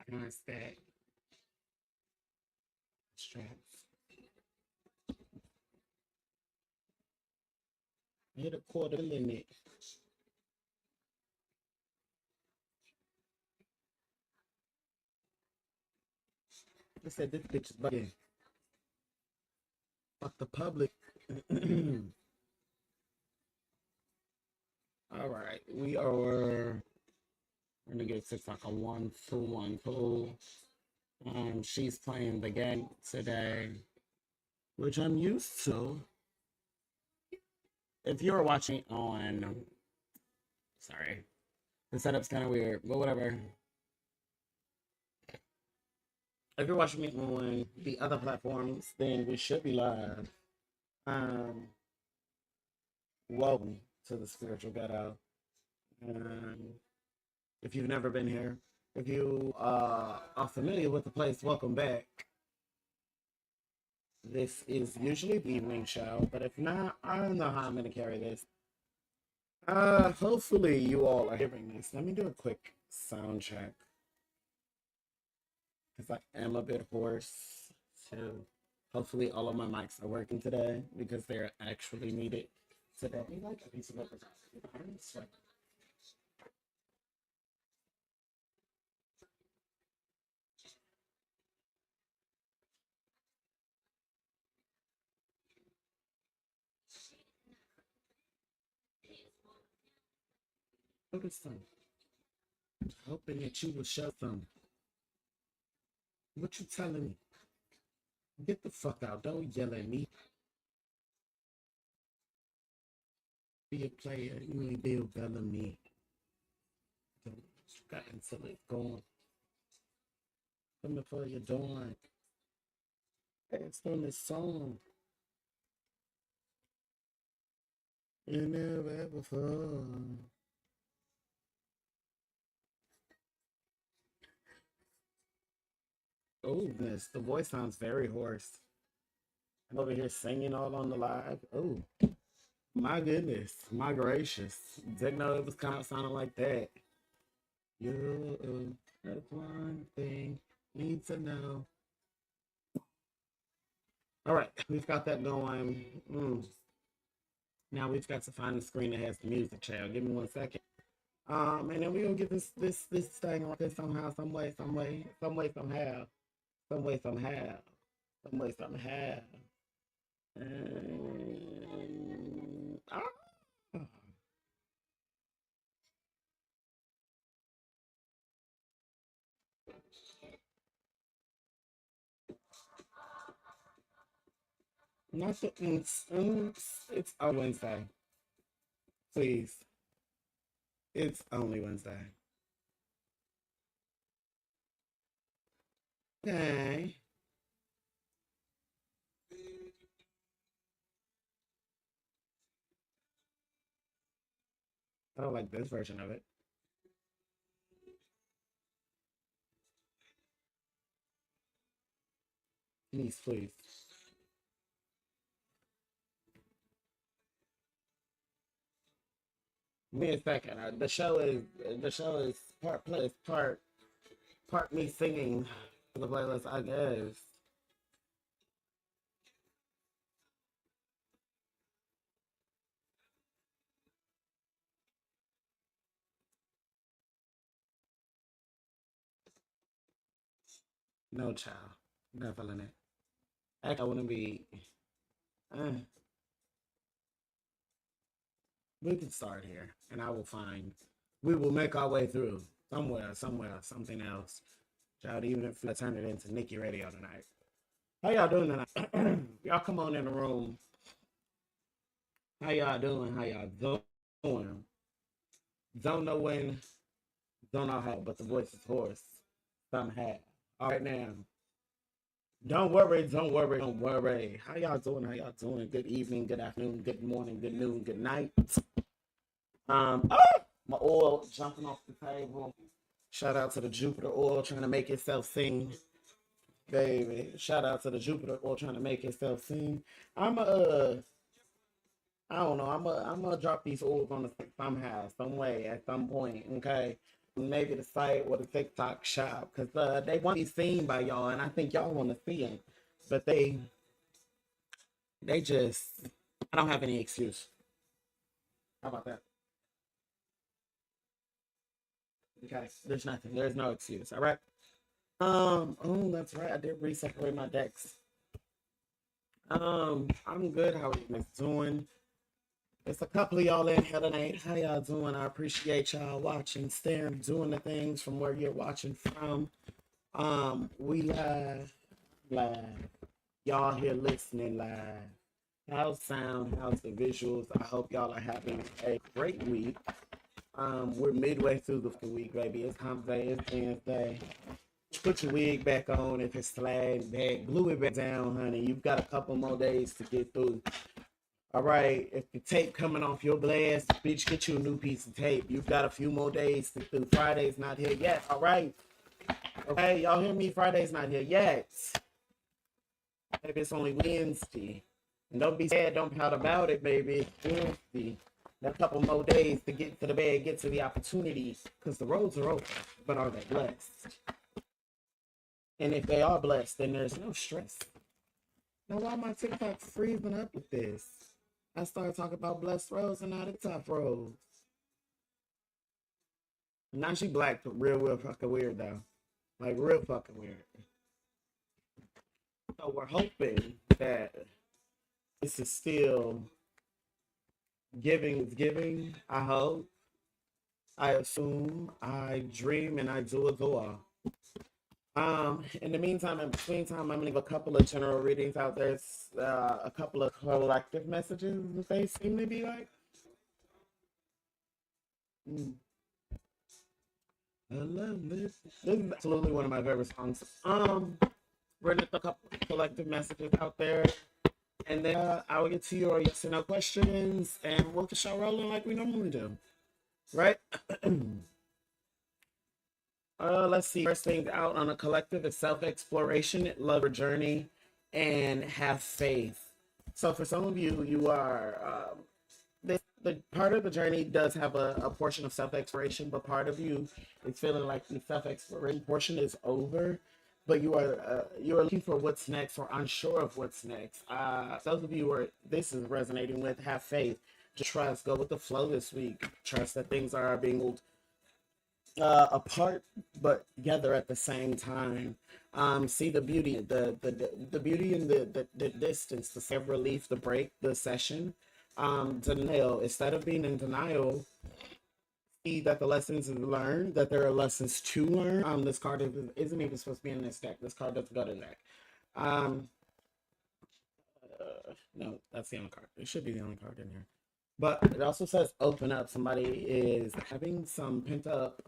Nice that straps. Hit a quarter limit. They said this bitch is bugging. Fuck the public. All right, we are. We're gonna get six like a 1-2-1-2. She's playing the game today, which I'm used to. If you're watching on, sorry, the setup's kind of weird, but whatever. If you're watching me on the other platforms, then we should be live. Um, Welcome to the Spiritual Ghetto. If you've never been here, if you are familiar with the place, welcome back. This is usually the evening show, but if not, I don't know how I'm going to carry this. Hopefully you all are hearing this. Let me do a quick sound check. Because I am a bit hoarse, so hopefully all of my mics are working today because they're actually needed today. Like a piece of paper. Look at some. Hoping that you will show some. What you telling me? Get the fuck out. Don't yell at me. Be a player. You ain't Bill Bellamy. Don't got until it's gone. Coming for your dawn. It's on this song. You never ever fall. Oh, goodness. The voice sounds very hoarse. I'm over here singing all on the live. Oh, my goodness. My gracious. Didn't know it was kind of sounding like that. You, that's one thing. Need to know. All right, we've got that going. Now we've got to find the screen that has the music channel. Give me 1 second. And then we're gonna get this thing like this somehow, some way, somehow, some way, somehow. And, not the it's on Wednesday. Please. It's only Wednesday. Okay. I don't like this version of it. Please, please. Give me a second. The show is part play, part me singing for the playlist, I guess. No child. Not feeling it. Actually, I wouldn't be. Uh, we can start here, and I will find. We will make our way through somewhere, something else. Child, even if I turn it into Nikki Radio tonight. How y'all doing tonight? Y'all come on in the room. How y'all doing? How y'all doing? Don't know when, don't know how, but the voice is hoarse somehow. All right now. Don't worry, don't worry, don't worry. How y'all doing? How y'all doing? Good evening, good afternoon, good morning, good noon, good night. My oil jumping off the table. Shout out to the Jupiter oil trying to make itself sing. Baby. Shout out to the Jupiter oil trying to make itself sing. I'm I don't know. I'm gonna drop these oils on the somehow, some way, at some point. Okay. maybe the site or the TikTok shop, because they want to be seen by y'all, and I think y'all want to see them, but they just, I don't have any excuse. How about that? Okay, there's nothing. There's no excuse. All right. Oh, that's right. I did reseparate my decks. I'm good. How are you guys doing? It's a couple of y'all in here tonight. How y'all doing? I appreciate y'all watching, staring, doing the things from where you're watching from. We live. Y'all here listening live. How's sound? How's the visuals? I hope y'all are having a great week. We're midway through the week, baby. It's hump day. It's Wednesday. Put your wig back on if it's flagged back. Glue it back down, honey. You've got a couple more days to get through. All right. If the tape coming off your glass, bitch, get you a new piece of tape. You've got a few more days to do. Friday's not here yet. All right. Okay, y'all hear me? Friday's not here yet. Maybe it's only Wednesday. And don't be sad, don't pout about it, baby. It's Wednesday. A couple more days to get to the bed, get to the opportunity, because the roads are open. But are they blessed? And if they are blessed, then there's no stress. Now, why my TikTok freezing up with this? I started talking about blessed roads and not the tough roads. Now she black, but real fucking weird, though. Like, real fucking weird. So we're hoping that this is still giving, I hope. I assume, I dream, and I do a dua. In the meantime, in between time, I'm gonna leave a couple of general readings out there. A couple of collective messages, they seem to be like. I love this. This is absolutely one of my favorite songs. We're gonna a couple of collective messages out there, and then I will get to your yes or no questions, and we'll get the show rolling like we normally do, right? Let's see. First thing out on a collective is self-exploration, love your journey, and have faith. So for some of you, you are the part of the journey does have a portion of self-exploration, but part of you is feeling like the self-exploration portion is over, but you are looking for what's next or unsure of what's next. Those of you who are this is resonating with, have faith. Just trust, go with the flow this week. Trust that things are being moved apart but together at the same time. See the beauty, the beauty in the distance, the self relief, the break, the session. Denial. Instead of being in denial, see that the lessons is learned, that there are lessons to learn. This card isn't even supposed to be in this deck. This card doesn't go to the deck. No, that's the only card. It should be the only card in here. But it also says open up. Somebody is having some pent up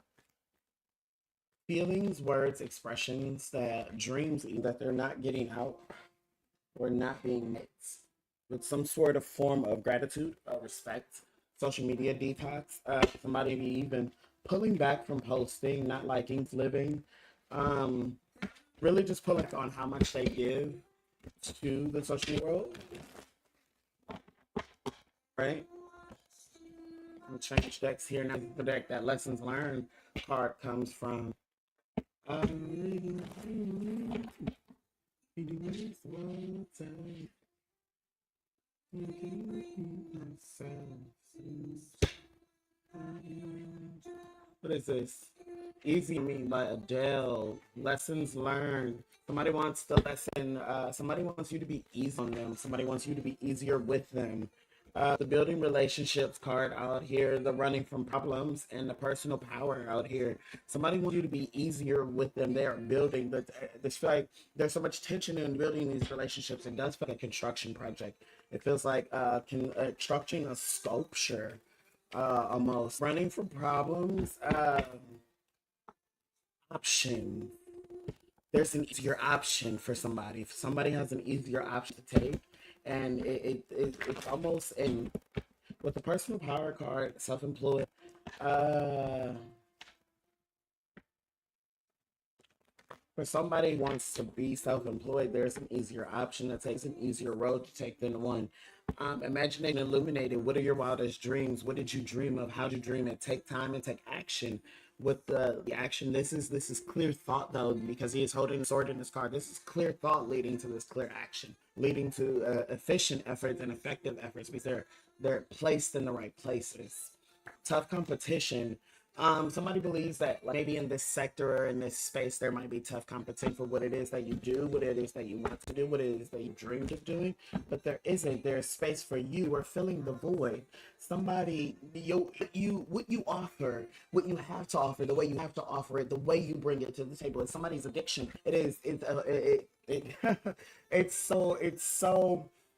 feelings, words, expressions, that dreams that they're not getting out or not being met with some sort of form of gratitude or respect. Social media detox. Somebody even pulling back from posting, not liking, living. Really just pulling back on how much they give to the social media world. Right? I'm gonna change decks here now. The deck that lessons learned card comes from. What is this? Easy Me by Adele. Lessons learned. Somebody wants the lesson. Somebody wants you to be easy on them. Somebody wants you to be easier with them. The building relationships card out here, the running from problems, and the personal power out here. Somebody wants you to be easier with them. They are building. This feel like there's so much tension in building these relationships. It does feel like a construction project. It feels like constructing a sculpture, almost running from problems. Option. There's an easier option for somebody. If somebody has an easier option to take, and it's almost in with the personal power card, self-employed. For somebody who wants to be self-employed, there's an easier option that takes an easier road to take than one. Imagination illuminated. What are your wildest dreams? What did you dream of? How did you dream it? Take time and take action with the action. This is clear thought though, because he is holding the sword in his card. This is clear thought leading to this clear action, leading to efficient efforts and effective efforts, because they're placed in the right places. Tough competition. Somebody believes that, like, maybe in this sector or in this space there might be tough competition for what it is that you do, what it is that you want to do, what it is that you dreamed of doing, but there isn't. There's space for you, or filling the void. Somebody, what you offer, what you have to offer, the way you have to offer it, the way you bring it to the table. It's somebody's addiction.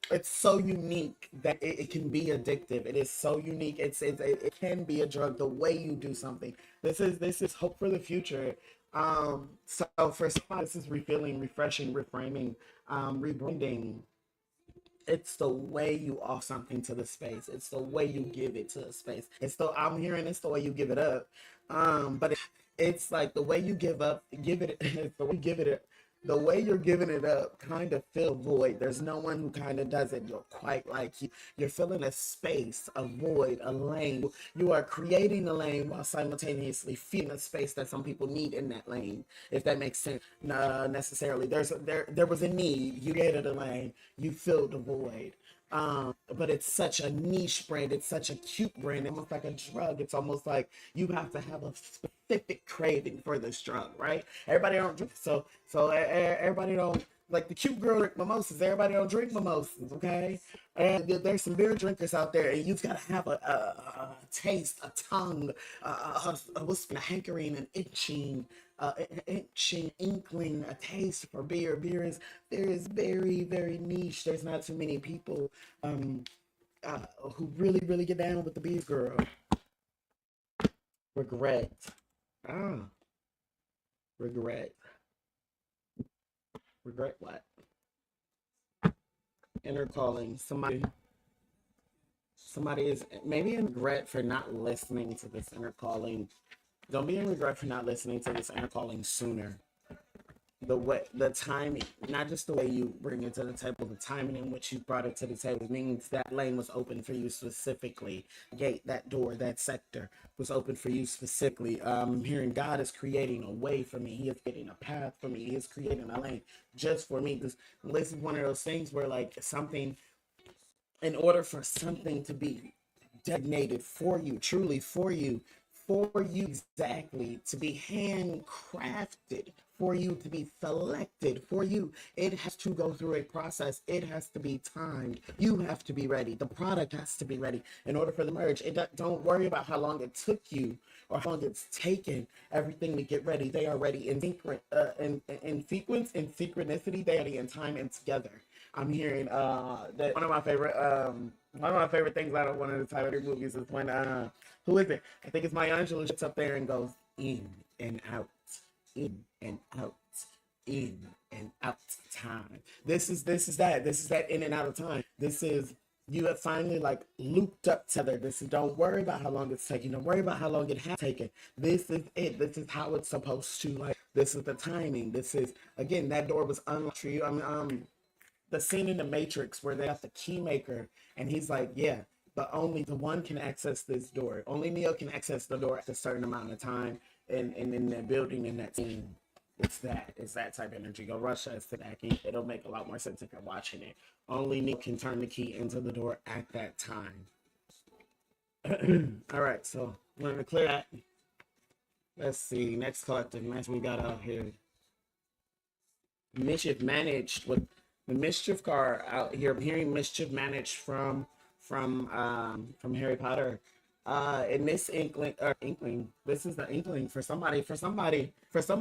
It's so unique that it can be addictive. It is so unique. It can be a drug. The way you do something. This is hope for the future. So for some, this is refilling, refreshing, reframing, rebranding. It's the way you offer something to the space. It's the way you give it to the space. I'm hearing it's the way you give it up. But it's like the way you give it. It's the way you give it. The way you're giving it up kind of fill void. There's no one who kind of does it. You're quite like you. You're filling a space, a void, a lane. You are creating a lane while simultaneously feeding a space that some people need in that lane. If that makes sense, necessarily. There was a need. You created a lane. You filled a void. But it's such a niche brand. It's such a cute brand, almost like a drug. It's almost like you have to have a specific craving for this drug, right? Everybody don't drink, everybody don't like the cute girl drink mimosas. Everybody don't drink mimosas, okay? And there's some beer drinkers out there, and you've got to have a taste, a tongue, a hankering, an itching inkling, a taste for beer. Beer is very, very niche. There's not too many people who really, really get down with the beer girl. Regret. Ah, regret. Regret what? Inner calling. Somebody is maybe in regret for not listening to this inner calling. Don't be in regret for not listening to this inner calling sooner. The timing, not just the way you bring it to the table, the timing in which you brought it to the table means that lane was open for you specifically. Gate, that door, that sector was open for you specifically. I'm hearing God is creating a way for me. He is creating a path for me. He is creating a lane just for me. This is one of those things where, like, something, in order for something to be designated for you, truly for you exactly, to be handcrafted, for you to be selected, for you, it has to go through a process. It has to be timed. You have to be ready. The product has to be ready in order for the merge. Don't worry about how long it took you or how long it's taken everything to get ready. They are ready in sequence, in synchronicity. They are ready in time and together. I'm hearing that one of my favorite things out of one of the Tyler movies is when who is it? I think it's Maya Angelou sits up there and goes in and out, in and out, in and out time. This is that in and out of time. This is, you have finally, like, looped up together. This is, don't worry about how long it's taking. Don't worry about how long it has taken. This is it. This is how it's supposed to, like, this is the timing. This is, again, that door was unlocked for you. I mean, the scene in the Matrix where they got the key maker, and he's like, yeah, but only the one can access this door. Only Neo can access the door at a certain amount of time, and in that building, in that scene. It's that type of energy. Go rush us to that key. It'll make a lot more sense if you're watching it. Only Neo can turn the key into the door at that time. All right, so we're gonna clear that. Let's see. Next collective match we got out here. Mischief managed with the mischief card out here. I'm hearing mischief managed from Harry Potter. In this inkling, this is the inkling for somebody. For some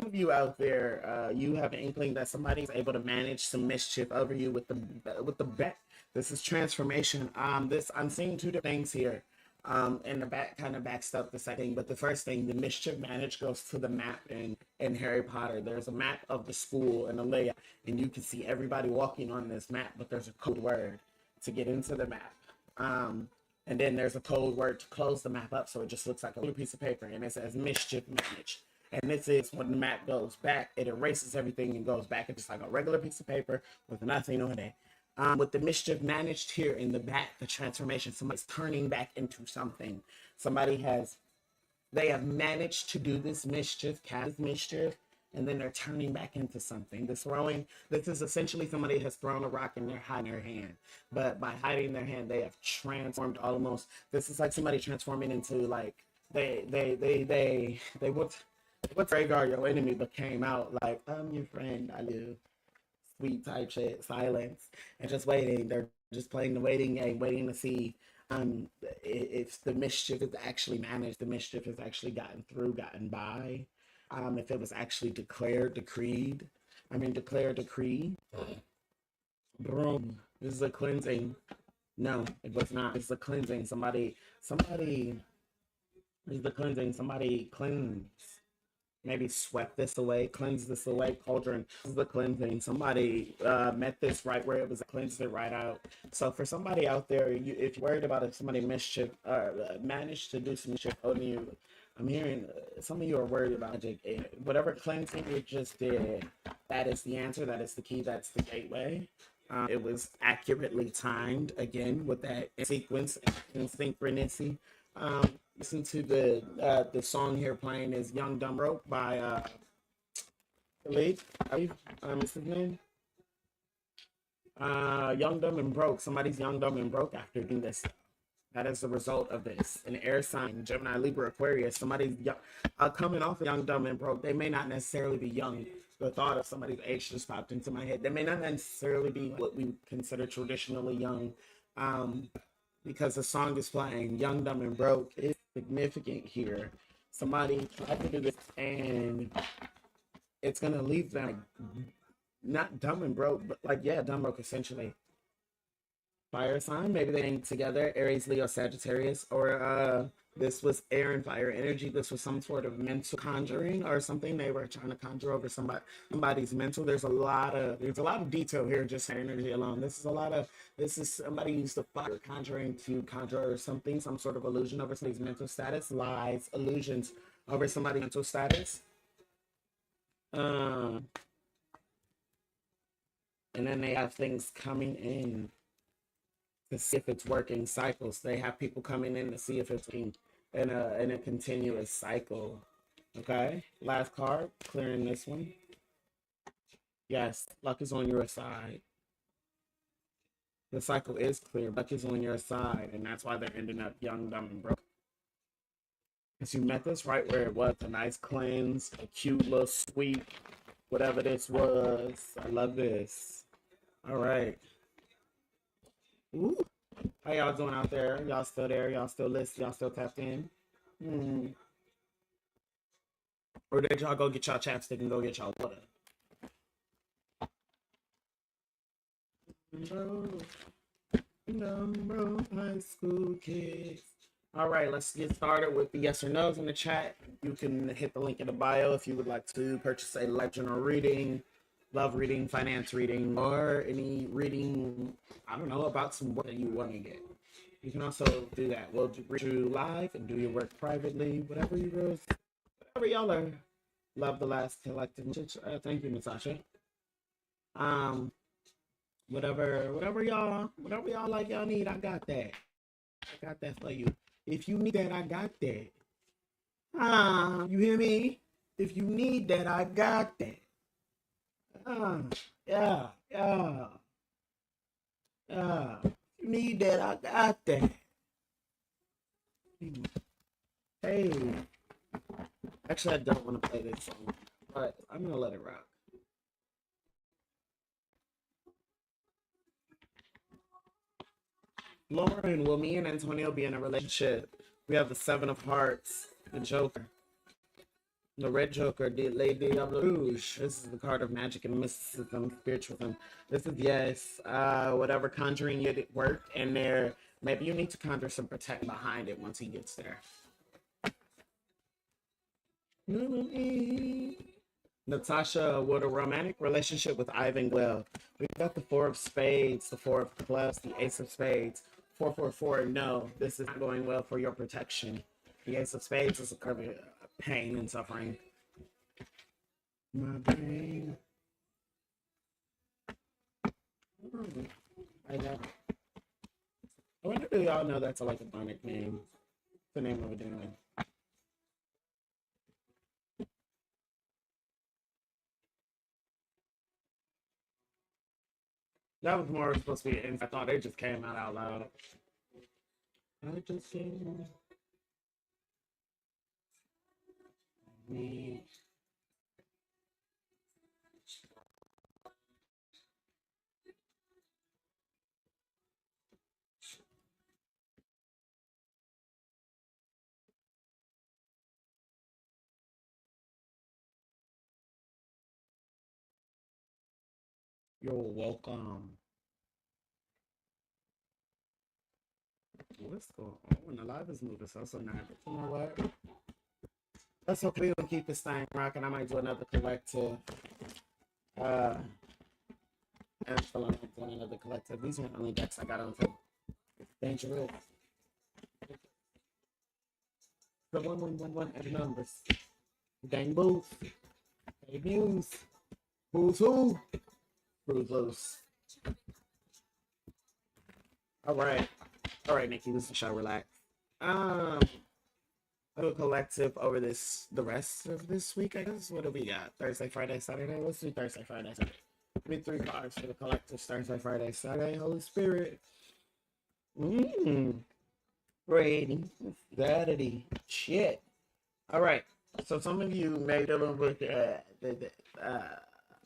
of you out there, you have an inkling that somebody is able to manage some mischief over you with the bet. This is transformation. I'm seeing two different things here. And the back kind of backs up the second thing. But the first thing, the mischief managed, goes to the map in Harry Potter. There's a map of the school and a layout, and you can see everybody walking on this map, but there's a code word to get into the map. And then there's a code word to close the map up, so it just looks like a little piece of paper, and it says mischief managed. And this is when the map goes back, it erases everything and goes back. It's just like a regular piece of paper with nothing on it. With the mischief managed here in the back, the transformation, somebody's turning back into something. Somebody has They have managed to do this mischief, cast mischief, and then they're turning back into something. This is essentially somebody has thrown a rock and they're hiding their hand. But by hiding their hand, they have transformed almost. This is like somebody transforming into like they what's Rhaegar, your enemy, but came out like, I'm your friend, I do. Sweet type shit, silence, and just waiting. They're just playing the waiting game, waiting to see if the mischief is actually managed, the mischief has actually gotten through, gotten by, if it was actually declared, decreed. I mean, declare, decree. Boom. This is a cleansing. No, it was not. It's a cleansing. This is the cleansing. Somebody cleanse. Maybe swept this away, cleanse this away, cauldron. This is the cleansing. Somebody met this right where it was, cleansed it right out. So for somebody out there, if you're worried about if somebody mischief, managed to do some mischief on you, I'm hearing some of you are worried about magic. Whatever cleansing you just did, that is the answer. That is the key. That's the gateway. It was accurately timed again with that sequence and synchronicity. Listen to the song here playing is Young Dumb Broke by Khalid, is his name? Young Dumb and Broke. Somebody's young, dumb, and broke after doing this. That is the result of this. An air sign, Gemini, Libra, Aquarius. Somebody's young, coming off of young, dumb, and broke. They may not necessarily be young. The thought of somebody's age just popped into my head. They may not necessarily be what we consider traditionally young. Because the song is playing, Young, Dumb, and Broke is significant here. Somebody tried to do this, and it's going to leave them like, not dumb and broke, but like, yeah, dumb broke essentially. Fire sign, maybe they came together, Aries, Leo, Sagittarius, or this was air and fire energy. This was some sort of mental conjuring or something. They were trying to conjure over somebody's mental. There's a lot of detail here, just energy alone. This is somebody used the fire conjuring to conjure something, some sort of illusion over somebody's mental status, lies, illusions over somebody's mental status. And then they have things coming in to see if it's working, cycles. They have people coming in to see if it's working in a continuous cycle. Okay, last card, clearing this one. Yes, luck is on your side. The cycle is clear. Luck is on your side, and that's why they're ending up young, dumb, and broke. Because you met this right where it was, a nice cleanse, a cute little sweet, whatever this was. I love this. All right. Ooh. How y'all doing out there? Y'all still there? Y'all still listening? Y'all still tapped in? Or did y'all go get y'all chapstick and go get y'all water? Bro, high school kids. All right, let's get started with the yes or no's in the chat. You can hit the link in the bio if you would like to purchase a life general reading, love reading, finance reading, or any reading, I don't know, about some work that you want to get. You can also do that. We'll read you live and do your work privately, whatever y'all are. Love the last collective message. Thank you, Natasha. Whatever y'all like, y'all need, I got that. I got that for you. If you need that, I got that. You hear me? If you need that, I got that. Yeah. You need that, I got that. Hey. Actually, I don't want to play this song, but I'm going to let it rock. Lauren, will me and Antonio be in a relationship? We have the Seven of Hearts, the Joker. The Red Joker, the Lady Diablo Rouge. This is the card of magic and mysticism, spiritualism. This is yes. Whatever conjuring you did work, and there maybe you need to conjure some protect behind it once he gets there. Natasha, what a romantic relationship with Ivan Well. We've got the Four of Spades, the Four of Clubs, the Ace of Spades. 444, no, this is not going well for your protection. The Ace of Spades is a card of pain and suffering. My brain. I know. I wonder if y'all know that's like a demonic name. The name of a demon. That was more supposed to be an I thought it just came out loud. I just came me. You're welcome. What's going on? When the live is moving so nice. You know what? Let's hope we can keep this thing rocking. I might do another collective. And still I'm doing another collective. These are the only decks I got on for dangerous. The 1111 and the numbers. Gang booth. Hey news. Who's who? Who's loose? All right. All right, Nikki, this is show. Relax. Um, I'll do a collective over the rest of this week, I guess. What do we got? Thursday, Friday, Saturday? Let's do Thursday, Friday, Saturday. Give me 3 cards for the collective Thursday, Friday, Saturday. Holy Spirit. Brady. Saturday. Shit. All right. So some of you may be dealing with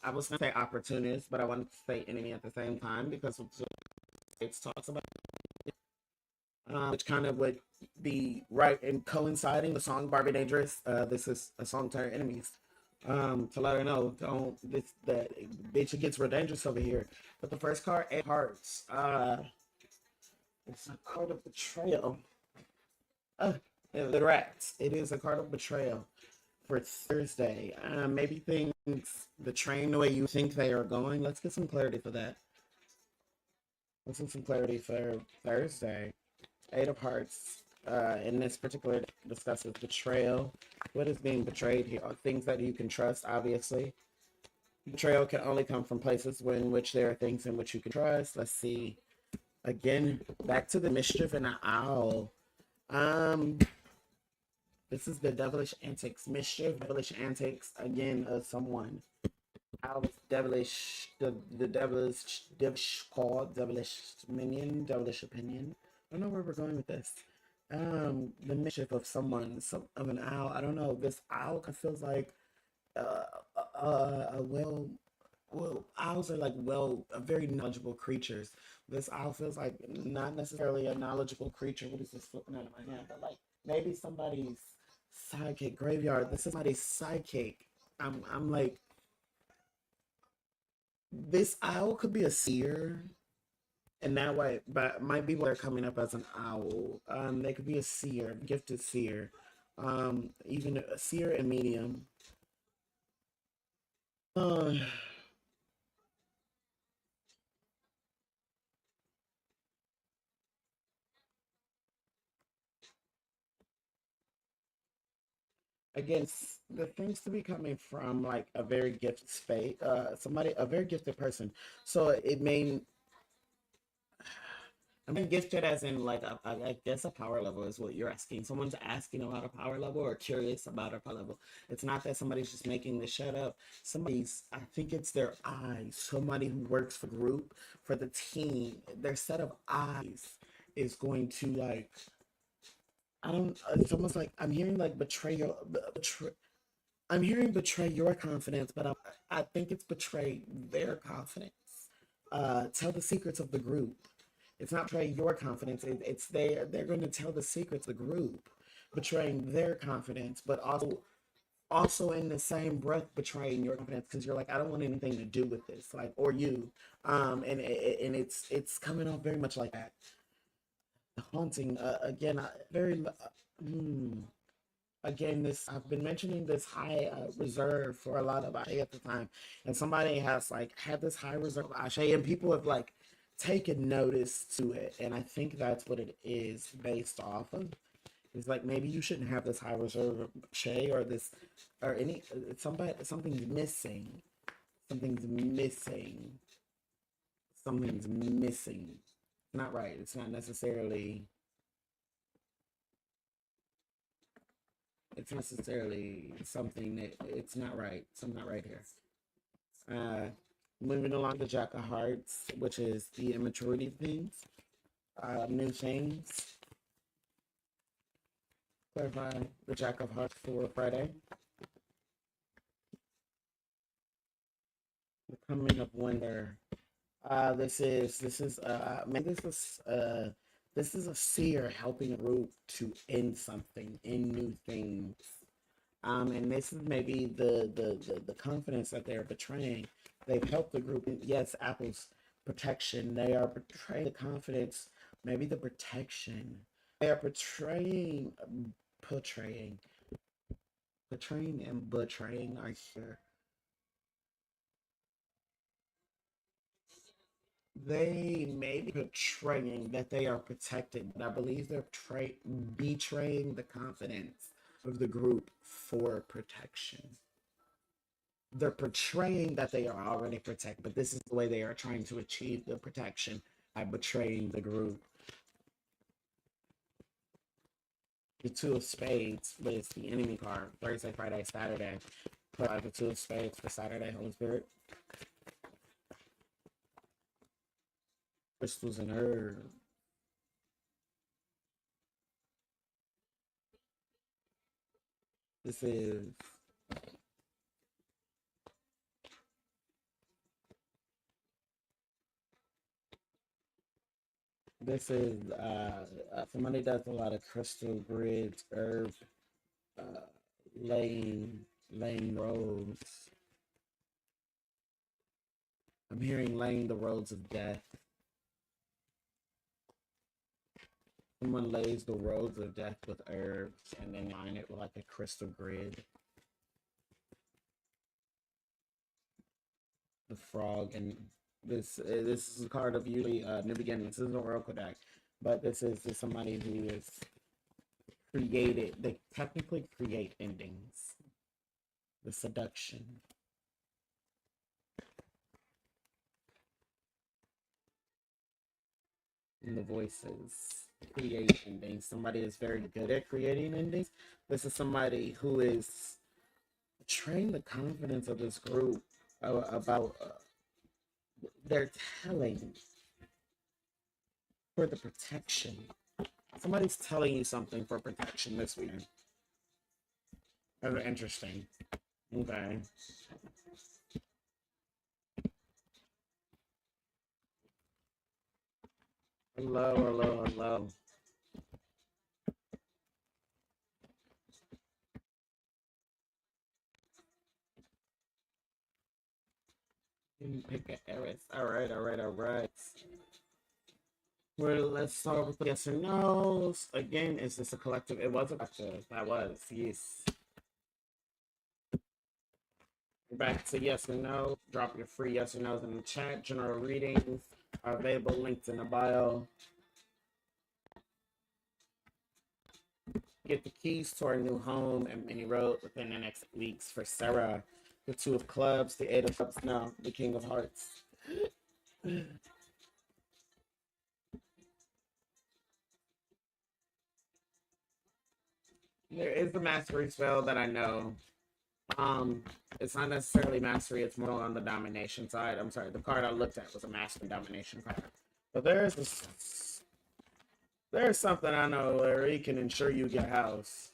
I was gonna say opportunist, but I wanted to say enemy at the same time because it talks about which kind of would be right and coinciding the song Barbie Dangerous. This is a song to her enemies. To let her know, don't this that bitch, it gets real dangerous over here. But the first card, 8 hearts. It's a card of betrayal. The rats. It is a card of betrayal for Thursday. Maybe things the train the way you think they are going. Let's get some clarity for that. Let's get some clarity for Thursday. 8 of Hearts. In this particular discusses betrayal. What is being betrayed here? Things that you can trust, obviously. Betrayal can only come from places in which there are things in which you can trust. Let's see. Again, back to the mischief and the owl. This is the devilish antics. Mischief, devilish antics, again, of someone. Owl's devilish, the devilish call, devilish minion, devilish opinion. I don't know where we're going with this. The mischief of someone, of an owl. I don't know. This owl feels like uh, owls are like very knowledgeable creatures. This owl feels like not necessarily a knowledgeable creature. What is this flipping out of my hand? But like maybe somebody's psychic graveyard. This is somebody's psychic. I'm like this owl could be a seer. And that way, but might be why they're coming up as an owl. They could be a seer, gifted seer, even a seer and medium. Uh, Again, the things to be coming from like a very gifted space, somebody, a very gifted person. So it may, I mean, gifted as in like I guess a power level is what you're asking. Someone's asking about a power level or curious about a power level. It's not that somebody's just making this shut up. I think it's their eyes. Somebody who works for the group, for the team, their set of eyes is going to like, I don't, it's almost like I'm hearing like betrayal, I'm hearing betray your confidence, but I think it's betray their confidence. Tell the secrets of the group. It's not betray your confidence. It's they're going to tell the secrets of the group, betraying their confidence, but also in the same breath betraying your confidence because you're like I don't want anything to do with this, like or you, and it's coming off very much like that. The haunting again, very. Hmm. Again, this I've been mentioning this high reserve for a lot of Ashe at the time, and somebody has like had this high reserve of Ashe, and people have like taken notice to it, and I think that's what it is based off of. It's like maybe you shouldn't have this high reserve of Ashe or this or any something's missing, something's missing, something's missing. Not right. It's not necessarily. It's necessarily something that it's not right. Something not right here. Moving along, the Jack of Hearts, which is the immaturity things, new things. Clarify the Jack of Hearts for Friday. The coming of winter. This is this is a seer helping a group to end something, end new things. And this is maybe the confidence that they're betraying. They've helped the group. Yes, Apple's protection. They are betraying the confidence, maybe the protection. They are portraying, and betraying are here. They may be portraying that they are protected, but I believe they're betraying the confidence of the group for protection. They're portraying that they are already protected, but this is the way they are trying to achieve the protection by betraying the group. The Two of Spades, but it's the enemy card. Thursday, Friday, Saturday. The Two of Spades for Saturday, Holy Spirit. Crystals and herbs. This is somebody does a lot of crystal grids, herb, uh, laying roads. I'm hearing laying the roads of death. Someone lays the roads of death with herbs and then line it with like a crystal grid. The frog, and this is a card of usually new beginnings. This is an oracle deck, but this is somebody who is created. They technically create endings. The seduction. And the voices create endings. Somebody is very good at creating endings. This is somebody who is betraying the confidence of this group about they're telling for the protection. Somebody's telling you something for protection this weekend. That's interesting. Okay. Hello. Pick an Eris. All right. Well, let's start with yes or no's. Again, is this a collective? It was a collective. That was, yes. We're back to yes or no. Drop your free yes or no's in the chat. General readings are available, linked in the bio. Get the keys to our new home and mini road within the next weeks for Sarah. The Two of Clubs, the Eight of Cups, no, the King of Hearts. There is a mastery spell that I know. It's not necessarily mastery, it's more on the domination side. I'm sorry, the card I looked at was a mastery domination card. But there's something I know where he can ensure you get a house.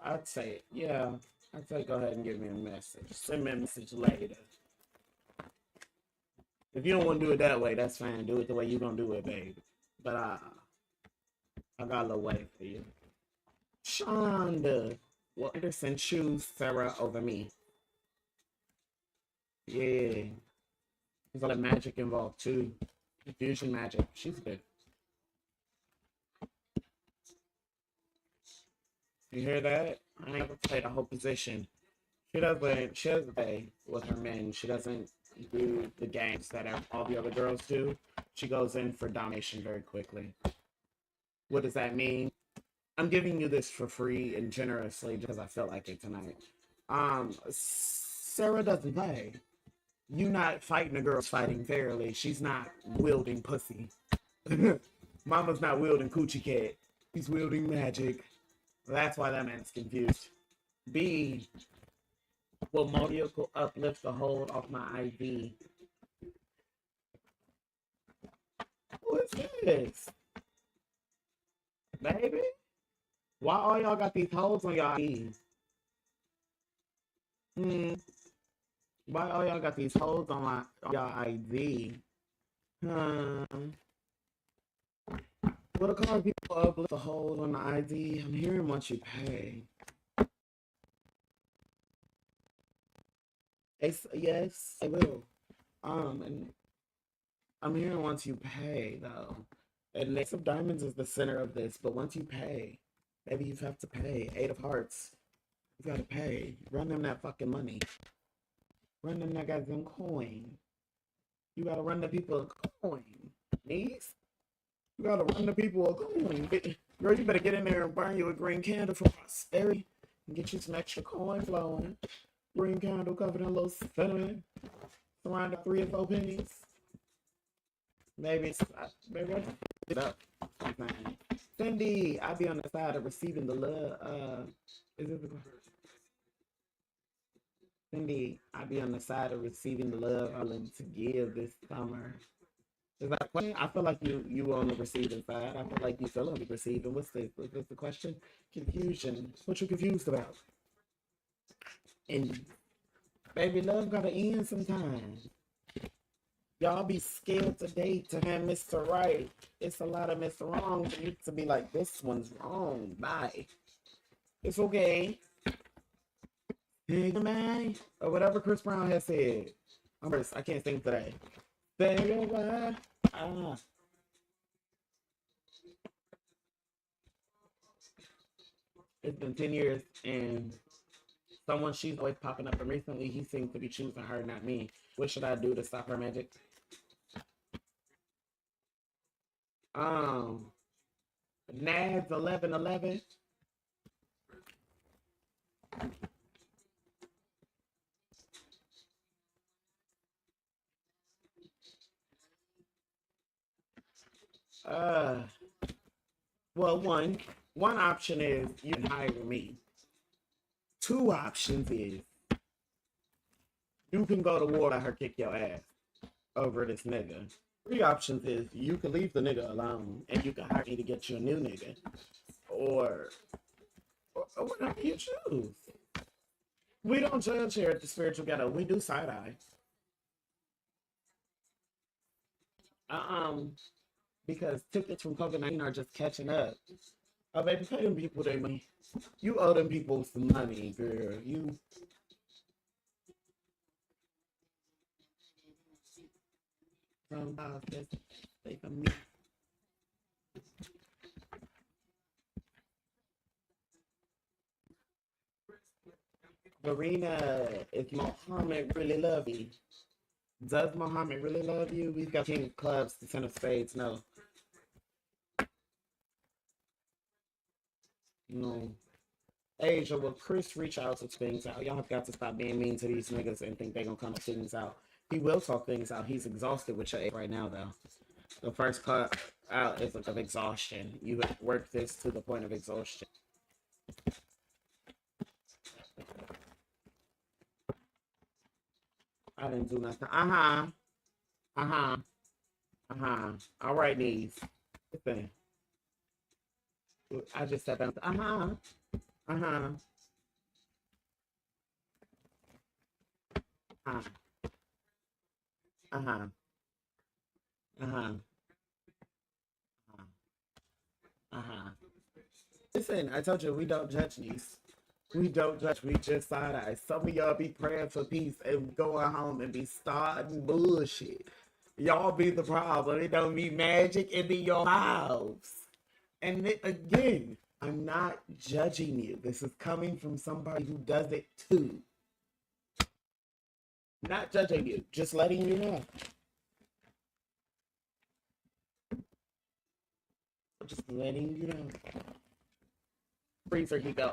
I'd say, yeah. I'd say go ahead and give me a message. Send me a message later. If you don't want to do it that way, that's fine. Do it the way you're gonna do it, baby. But I got a little way for you. Shonda. Well, Anderson choose Sarah over me. Yeah. There's a lot of magic involved too. Fusion magic. She's good. You hear that? I never played a whole position. She doesn't play with her men. She doesn't do the games that all the other girls do. She goes in for domination very quickly. What does that mean? I'm giving you this for free and generously because I felt like it tonight. Sarah doesn't play. You not fighting a girl's fighting fairly. She's not wielding pussy. Mama's not wielding coochie cat. She's wielding magic. That's why that man's confused. B, will motor vehicle uplift the hold off my IV? Who is this? Baby? Why all y'all got these holes on y'all IVs? Why all y'all got these holes on y'all IV? Will the car people uplift the hold on the ID? I'm hearing once you pay. Yes, I will. And I'm hearing once you pay though. And Ace of Diamonds is the center of this, but once you pay, maybe you have to pay. Eight of Hearts, you gotta pay. Run them that fucking money. Run them that goddamn coin. You gotta run the people a coin. Niece? You gotta run the people a coin. Girl, you better get in there and burn you a green candle for prosperity and get you some extra coin flowing. Green candle covered in a little cinnamon. Surrounded 3 or 4 pennies. Maybe I just it up. Cindy, I be on the side of receiving the love. Is it the Cindy, I be on the side of receiving the love I love to give this summer. Is that a question? I feel like you on the receiving side. I feel like you feel on the receiving. What's the question? Confusion. What you confused about? And baby, love gotta end sometimes. Y'all be scared to date to have Mr. Right. It's a lot of Mr. Wrong for you to be like, this one's wrong. Bye. It's okay. Hey, man. Or whatever Chris Brown has said. I can't sing today. Say goodbye. It's been 10 years and she's always popping up, and recently he seems to be choosing her, not me. What should I do to stop her magic? Nads 1111. Well, one option is you can hire me. 2 options is you can go to war and her kick your ass over this nigga. 3 options is you can leave the nigga alone and you can hire me to get you a new nigga. Or whatever you choose. We don't judge here at the Spiritual Ghetto. We do side-eye. Because tickets from COVID-19 are just catching up. Oh, baby, pay them people their money. You owe them people some money, girl. You. Stay from me. Verena, if Muhammad really love you, does Muhammad really love you? We've got King of Clubs, the Ten of Spades. No. No. Asia, will Chris reach out to things out? Y'all have got to stop being mean to these niggas and think they gonna come to things out. He will talk things out. He's exhausted with your age right now, though. The first cut out is of exhaustion. You have worked this to the point of exhaustion. I didn't do nothing. All right, knees. Listen. I just said that. Uh huh. Uh huh. Uh huh. Uh huh. Listen, I told you we don't judge these. We don't judge. We just side eye. Some of y'all be praying for peace and going home and be starting bullshit. Y'all be the problem. It don't be magic. It be your mouths. And again, I'm not judging you. This is coming from somebody who does it too. Not judging you, just letting you know. Just letting you know. Freezer, he go,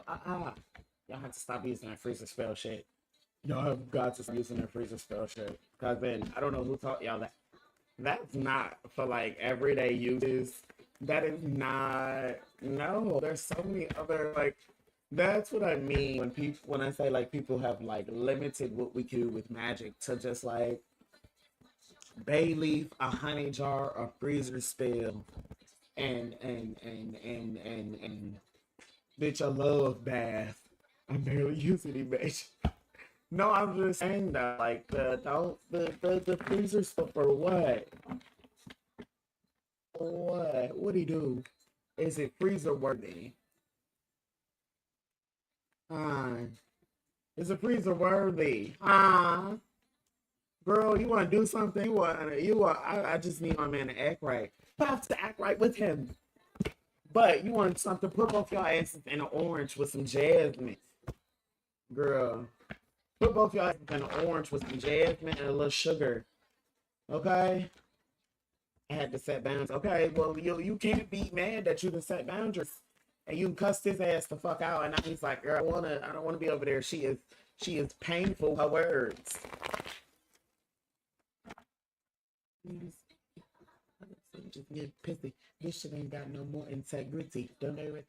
Y'all have to stop using that freezer spell shit. Y'all have got to stop using that freezer spell shit. Because then, I don't know who taught y'all that. That's not for like everyday uses. That is not, no, there's so many other, like, that's what I mean when people, when I say like people have like limited what we can do with magic to just like bay leaf, a honey jar, a freezer spill, and bitch, a love bath. I barely use any bitch. No, I'm just saying that like the don't the freezer spill for what? What do you do? Is it freezer worthy? Uh, is it freezer worthy? Girl, you want to do something? I just need my man to act right. You have to act right with him. But you want something, put both your asses in an orange with some jasmine. Girl, put both your asses in an orange with some jasmine and a little sugar. Okay? I had to set boundaries. Okay, well, you can't be mad that you can set boundaries. And you cussed his ass the fuck out. And now he's like, girl, I don't wanna be over there. She is painful, her words. Just get pissy. This shit ain't got no more integrity. Don't they rap?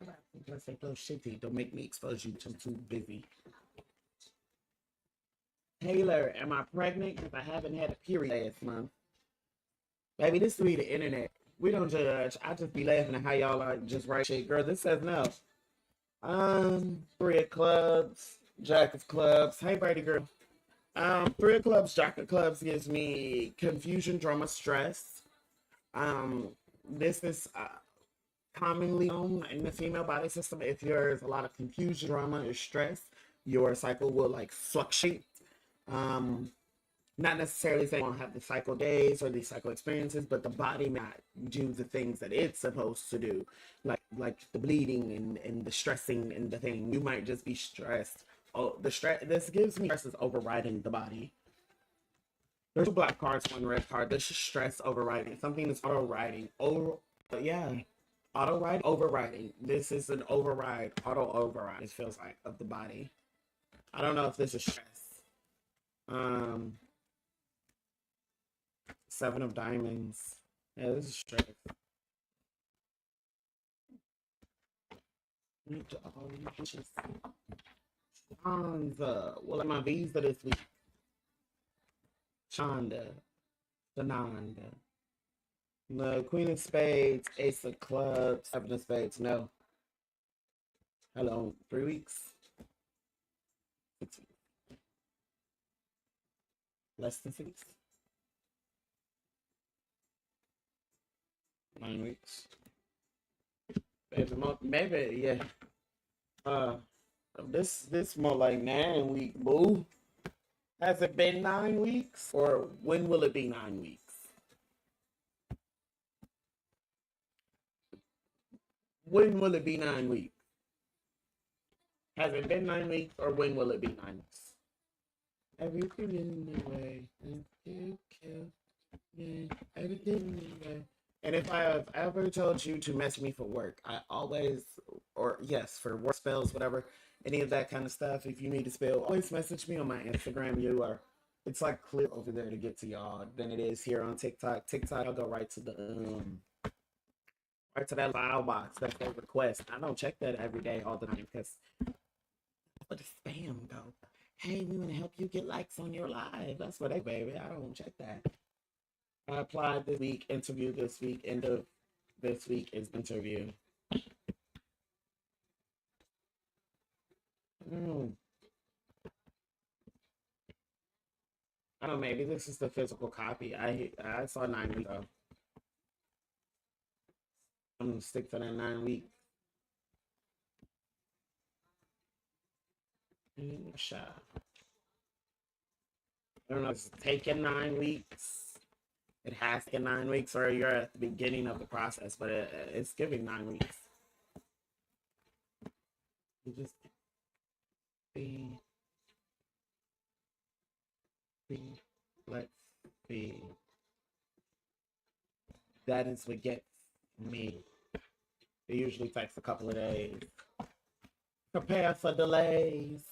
Plus they flow shitty. Don't make me expose you. I'm too busy. Taylor, am I pregnant? Because I haven't had a period last month. Baby, this be the internet. We don't judge. I just be laughing at how y'all like just write shit. Girl, this says no. Three of clubs, jack of clubs. Hey, Brady girl. Three of clubs, jack of clubs gives me confusion, drama, stress. This is commonly known in the female body system. If there's a lot of confusion, drama, or stress, your cycle will like fluctuate. Um, Not necessarily saying you won't have the cycle days or the cycle experiences, but the body may not do the things that it's supposed to do, like the bleeding and the stressing and the thing. You might just be stressed. Oh, the stress. This gives me stress is overriding the body. There's two black cards, one red card. This is stress overriding. Something is auto riding. Oh, yeah. Auto ride, overriding. This is an override, auto override. It feels like of the body. I don't know if this is stress. Um, Seven of Diamonds. Yeah, this is stress. Shonda. Well, my visa this week. Shonda. Shananda. The Queen of Spades, Ace of Clubs, Seven of Spades. No. Hello. 3 weeks. 6 weeks. Less than 6. 9 weeks. Maybe, yeah. Uh, this more like 9 week, boo. Has it been 9 weeks, or when will it be 9 weeks? When will it be 9 weeks? Has it been 9 weeks, or when will it be 9 weeks? Everything in the way, everything in the way. And if I have ever told you to message me for work, I always, or yes, for work spells, whatever, any of that kind of stuff. If you need to spell, always message me on my Instagram. It's like clear over there to get to y'all than it is here on TikTok. TikTok, I'll go right to that file box. That's their request. I don't check that every day, all the time, because for the spam go. Hey, we want to help you get likes on your live. That's what they, baby. I don't check that. I applied this week, interview this week, end of this week is interview. Mm. I don't know, maybe this is the physical copy. I saw 9 weeks though. I'm gonna stick to that 9 week. Shot. I don't know if it's taking 9 weeks. It has taken 9 weeks, or you're at the beginning of the process, but it's giving 9 weeks. You just be, let's see. That is what gets me. It usually takes a couple of days. Prepare for delays.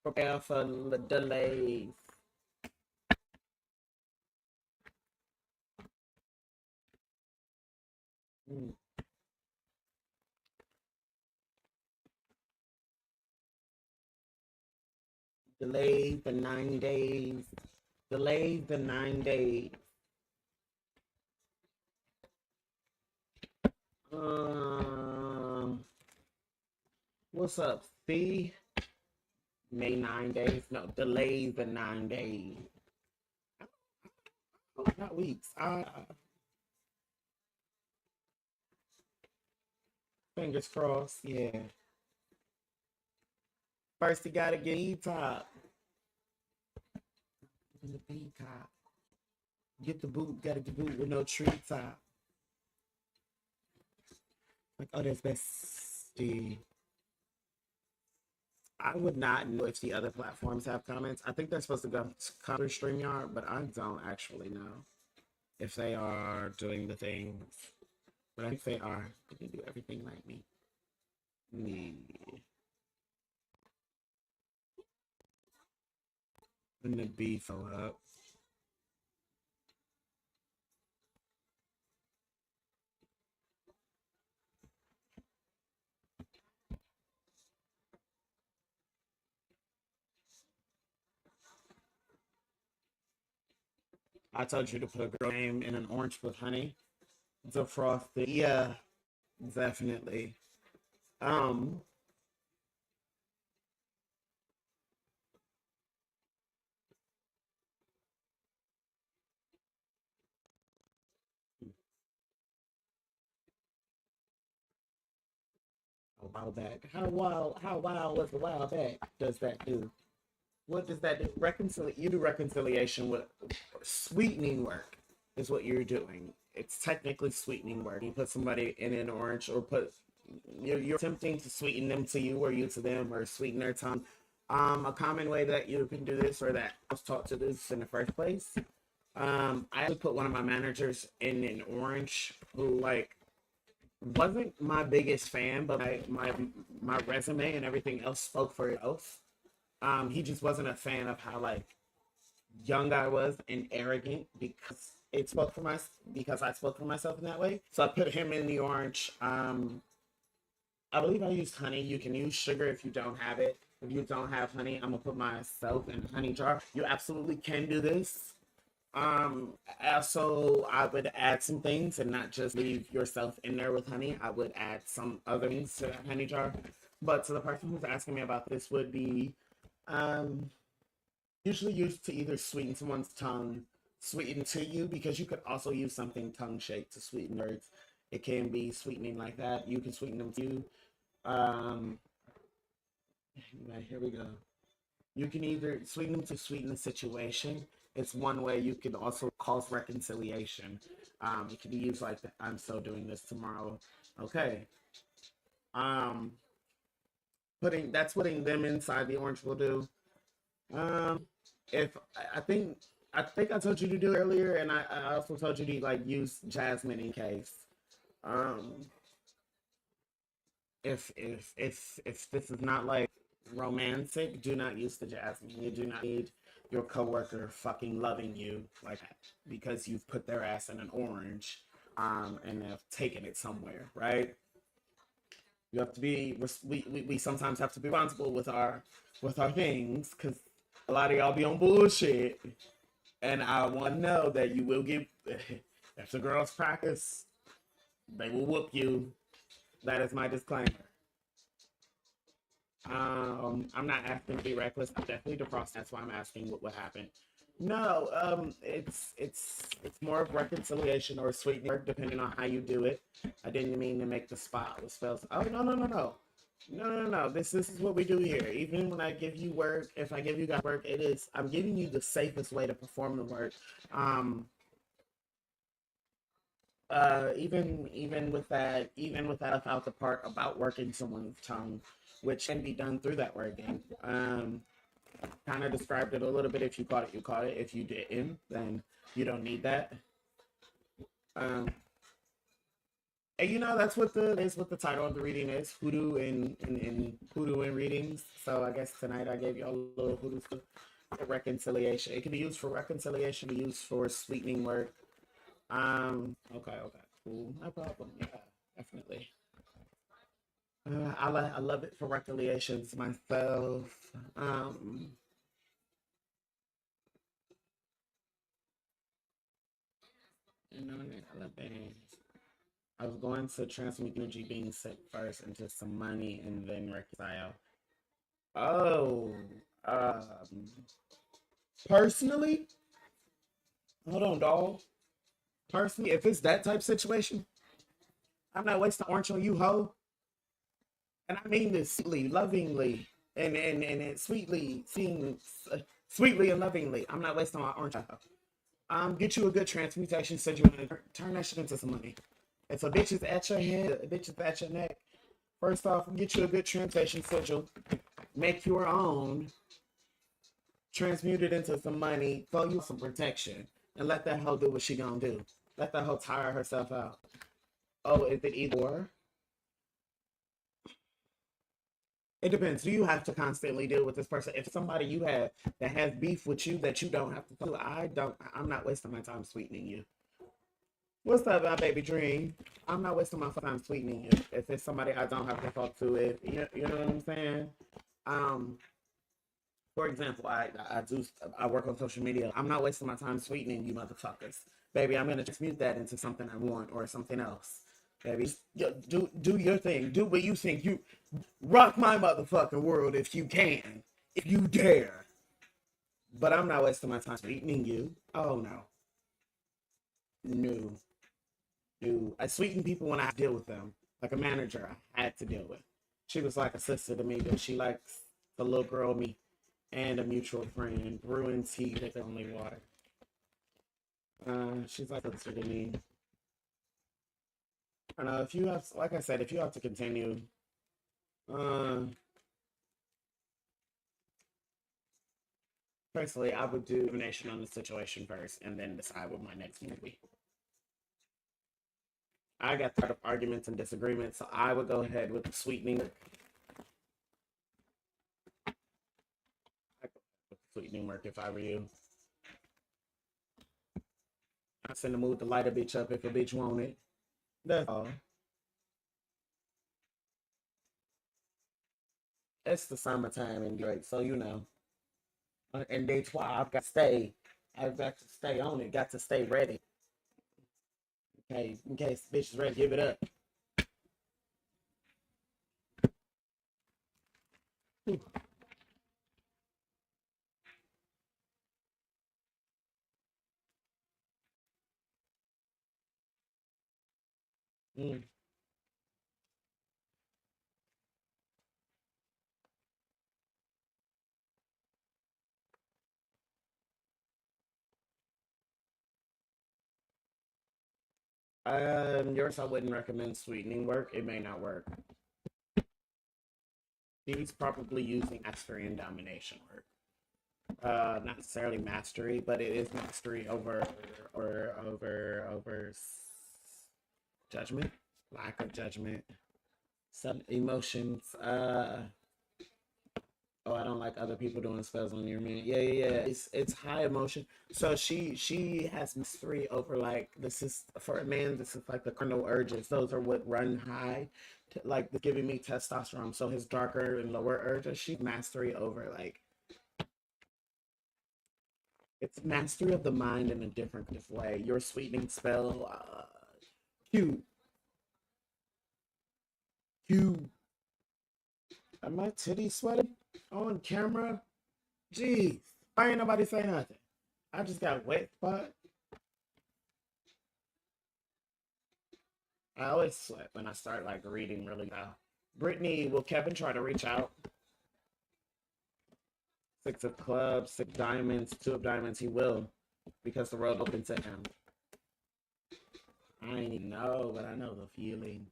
Prepare for the delays. Mm. Delay the 9 days. Delay the 9 days. Um, what's up, C? May 9 days. No, delay the 9 days. Oh, not weeks. Fingers crossed. Yeah. First, you gotta get E-top. The peacock. Get the boot. Gotta get the boot with no tree top. Like, oh, that's bestie. I would not know if the other platforms have comments. I think they're supposed to go come through StreamYard, but I don't actually know if they are doing the things. But I think they are. They can do everything like me. Me. And the B fill up. I told you to put a girl name in an orange with honey. Defrosted. Yeah, definitely. Um, a while back. How wild was a while back? Does that do? What does that do? You do reconciliation with sweetening work is what you're doing. It's technically sweetening work. You put somebody in an orange or you're attempting to sweeten them to you or you to them or sweeten their tongue. A common way that you can do this or that I was taught to do this in the first place. I actually put one of my managers in an orange who like wasn't my biggest fan, but my resume and everything else spoke for itself. He just wasn't a fan of how like young I was and arrogant because I spoke for myself in that way. So I put him in the orange. I believe I used honey. You can use sugar if you don't have it. If you don't have honey, I'm gonna put myself in a honey jar. You absolutely can do this. Also, I would add some things and not just leave yourself in there with honey. I would add some other things to that honey jar. But to the person who's asking me about this would be um, usually used to either sweeten someone's tongue, sweeten to you, because you could also use something tongue shaped to sweeten words. It can be sweetening like that. You can sweeten them to you. Um, right, here we go. You can either sweeten them to sweeten the situation. It's one way you can also cause reconciliation. It can be used like that. I'm so doing this tomorrow. Okay. Um, putting them inside the orange will do. If I think I told you to do it earlier, and I also told you to like use jasmine in case. Um, if this is not like romantic, do not use the jasmine. You do not need your coworker fucking loving you like that because you've put their ass in an orange, and have taken it somewhere, right? You have to be we sometimes have to be responsible with our things because a lot of y'all be on bullshit, and I want to know that you will get if the girls practice, they will whoop you. That is my disclaimer. I'm not asking to be reckless. I'm definitely defrosted. That's why I'm asking what would happen. No, it's more of reconciliation or sweetening work, depending on how you do it. I didn't mean to make the spot with spells. Oh no. This is what we do here. Even when I give you work, if I give you guys work, I'm giving you the safest way to perform the work. Um, even with that, I felt the part about working someone's tongue, which can be done through that working. Kind of described it a little bit. If you caught it, you caught it. If you didn't, then you don't need that. Um, and that's what the title of the reading is: hoodoo and hoodoo and readings. So I guess tonight I gave y'all a little hoodoo for reconciliation. It can be used for reconciliation, be used for sweetening work. Okay, cool, no problem. Yeah, definitely. I love it for reconciliations myself. You know, I love that. I was going to transmute energy being sick first into some money and then reconcile. Oh, um, personally, hold on, dog. Personally, if it's that type situation, I'm not wasting orange on you, ho. And I mean this sweetly, lovingly, and sweetly, seeing sweetly and lovingly. I'm not wasting my orange on you. Get you a good transmutation so you want to turn that shit into some money. If a bitch is at your head, a bitch is at your neck, first off, get you a good transmutation sigil, make your own, transmute it into some money, throw you some protection, and let that hoe do what she gonna do. Let that hoe tire herself out. Oh, is it either or? It depends. Do you have to constantly deal with this person? If somebody you have that has beef with you that you don't have to do, I'm not wasting my time sweetening you. What's up, my baby dream? I'm not wasting my time sweetening you. If it's somebody I don't have to talk to, if you know what I'm saying? Um, for example, I work on social media. I'm not wasting my time sweetening you motherfuckers. Baby, I'm gonna transmute that into something I want or something else. Baby, do your thing. Do what you think. You rock my motherfucking world if you can. If you dare. But I'm not wasting my time sweetening you. Oh no. No. No. I sweeten people when I deal with them. Like a manager I had to deal with. She was like a sister to me, but she likes the little girl me and a mutual friend. Brewing tea with only water. She's like a sister to me. I don't know if you have, like I said, if you have to continue, uh, personally, I would do divination on the situation first and then decide what my next move would be. I got tired of arguments and disagreements, so I would go ahead with the sweetening. Sweetening work if I were you. I send the mood to light a bitch up if a bitch want it. That's all. It's the summertime in Drake, so you know. And that's why I've got to stay. I've got to stay on it. Got to stay ready. Okay, in case the bitch is ready, give it up. Mm. Yours, I wouldn't recommend sweetening work. It may not work. He's probably using mastery and domination work. Not necessarily mastery, but it is mastery over judgment, lack of judgment, some emotions. Oh, I don't like other people doing spells on your man. Yeah. It's high emotion. So she has mastery over, like, this is for a man. This is like the carnal urges. Those are what run high, like giving me testosterone. So his darker and lower urges, she mastery over, like, it's mastery of the mind in a different kind of way. Your sweetening spell, cute, cute. Are my titties sweating on camera? Jeez, why ain't nobody say nothing? I just got wet spot. I always sweat when I start like reading really loud. Brittany, will Kevin try to reach out? Six of clubs, six diamonds, two of diamonds. He will, because the road open to him. I ain't even know, but I know the feeling.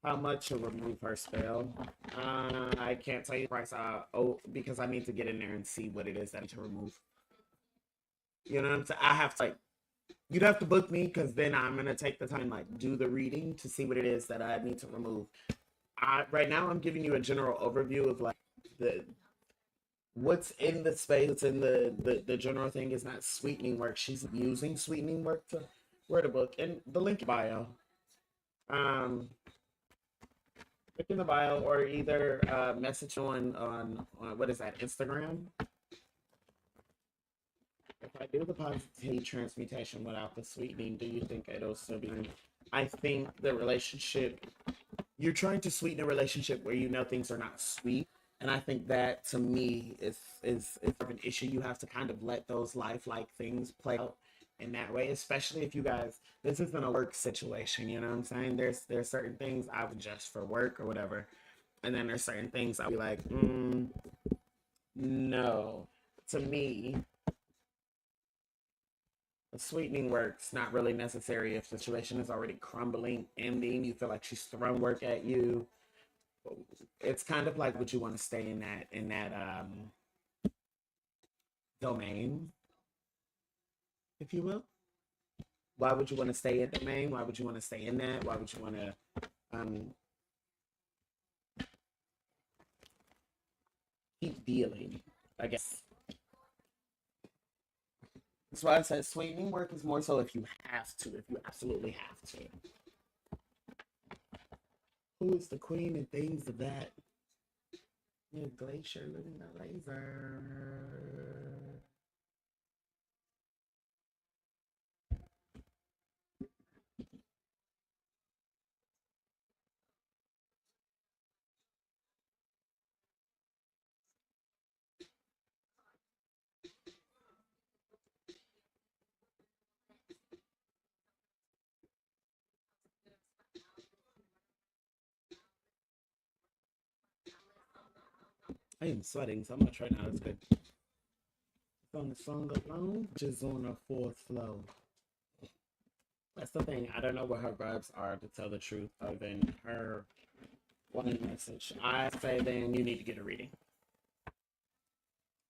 How much to remove her spell? I can't tell you the price. Because I need to get in there and see what it is that I need to remove. You know what I'm saying? I have to, like, you'd have to book me, because then I'm gonna take the time, like, do the reading to see what it is that I need to remove. Right now I'm giving you a general overview of, like, the what's in the space, what's in the general thing is not sweetening work. She's using sweetening work to write a book. And the link in bio. Um, Link in the bio, or either message on what is that, Instagram. If I do the positivity transmutation without the sweetening, do you think it'll still be? I think the relationship, you're trying to sweeten a relationship where you know things are not sweet. And I think that to me is an issue. You have to kind of let those lifelike things play out in that way, especially if you guys, this isn't a work situation, you know what I'm saying? There's certain things I would just for work or whatever. And then there's certain things I'll be like, no. To me, the sweetening work's not really necessary if the situation is already crumbling, ending. You feel like she's throwing work at you. It's kind of like, would you want to stay in that domain, if you will? Why would you want to stay in domain? Why would you want to stay in that? Why would you want to um, keep dealing? I guess that's why I said sweetening work is more so if you have to, if you absolutely have to. Who is the queen and things of that? Yeah, Glacier living the laser. I am sweating so much right now. It's good. On the song alone, just on a fourth flow. That's the thing. I don't know what her vibes are, to tell the truth, other than her wanting a message. I say then you need to get a reading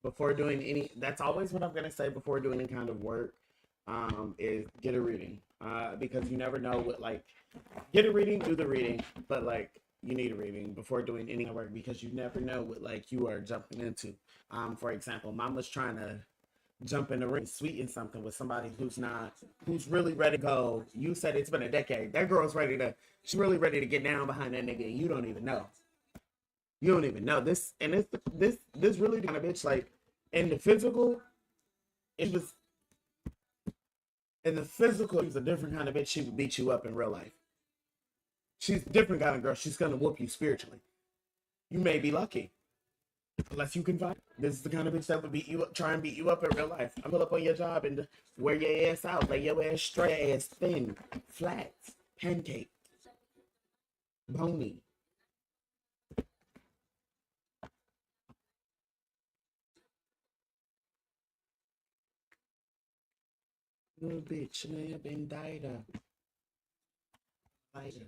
before doing any. That's always what I'm gonna say before doing any kind of work. Is get a reading. Because you never know what, like, get a reading, do the reading, but like you need a reading before doing any work because you never know what like you are jumping into. For example, mom was trying to jump in the ring, sweeten something with somebody who's really ready to go. You said it's been a decade. That girl's ready to, she's really ready to get down behind that nigga. And you don't even know. You don't even know this, and this really kind of bitch. Like in the physical, it was in the physical. It was a different kind of bitch. She would beat you up in real life. She's a different kind of girl. She's gonna whoop you spiritually. You may be lucky. Unless you can find. This is the kind of bitch that would beat you up, try and beat you up in real life. I pull up on your job and wear your ass out, lay your ass straight, ass thin, flat, pancake, bony. Little bitch, may have been died. Lighter.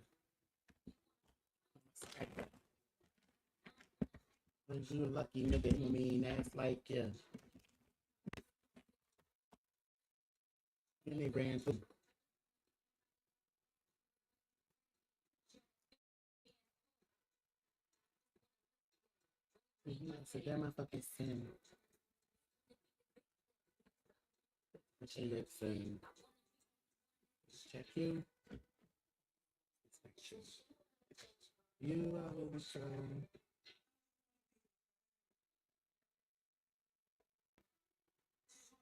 Cause you a lucky nigga, you mean ass like yeah. And they ran through. So that motherfucking sin. She lips and check you. You are the one.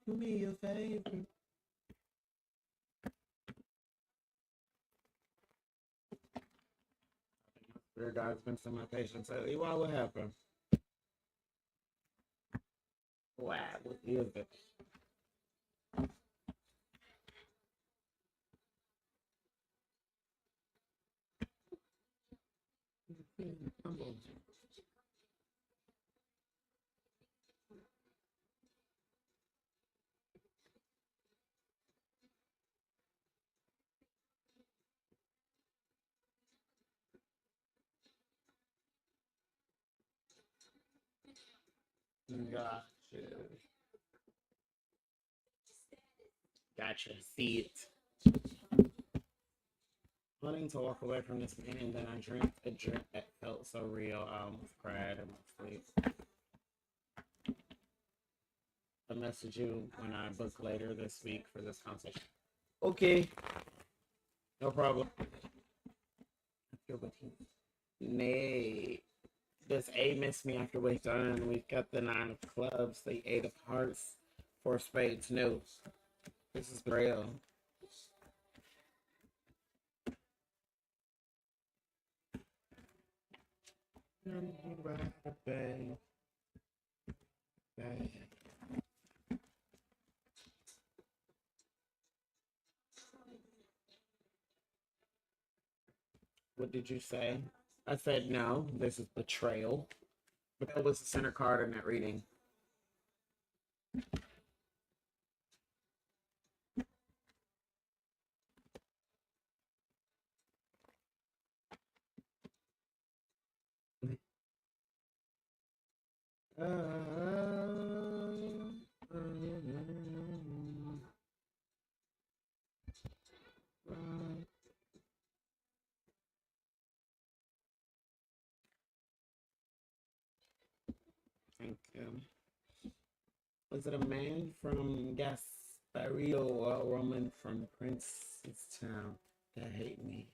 Do me a favor. Dear God's been some of my patience lately. Why what happened? Wow, what is it? Gotcha. Gotcha. See it. Wanting to walk away from this man, and then I drank a drink that felt so real. I almost cried in my sleep. message you when I book later this week for this consultation. Okay. No problem. Nay. Does A miss me after we're done? We've got the 9 of clubs, the 8 of hearts, 4 of spades. No. This is real. What did you say? I said no. This is betrayal. Betrayal was the center card in that reading. Thank you. Was it a man from Gasparillo or a woman from Princestown that hate me?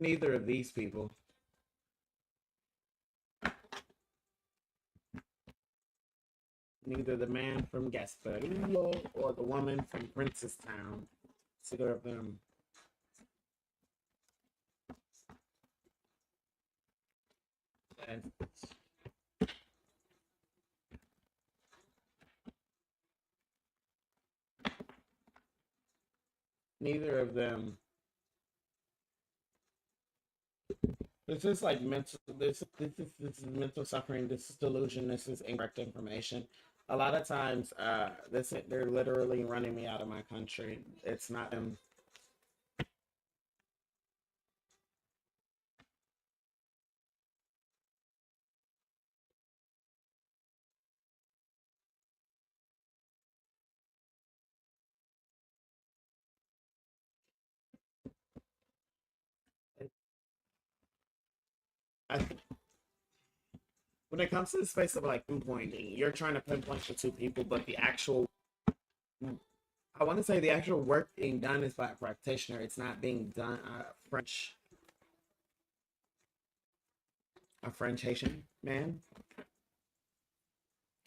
Neither of these people. Neither the man from Gasparillo or the woman from Princestown. Neither of them. Neither of them. This is like mental. This is mental suffering. This is delusion. This is incorrect information. A lot of times, they're literally running me out of my country. It's not them. I, when it comes to the space of like pinpointing, you're trying to pinpoint the two people, but the actual, I want to say the actual work being done is by a practitioner. It's not being done a French Haitian man.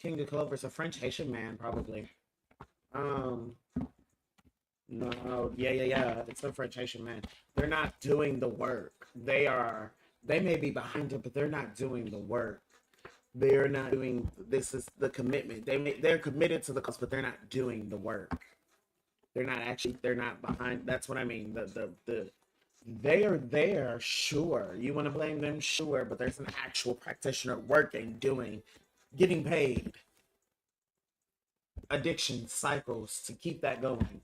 King of Clover's a French Haitian man, probably. No, yeah. It's a French Haitian man. They're not doing the work. They may be behind it, but they're not doing the work. They're not doing. This is the commitment. They're committed to the cause, but they're not doing the work. They're not behind. That's what I mean. They are there, sure. You want to blame them, sure, but there's an actual practitioner working, doing, getting paid. Addiction cycles to keep that going.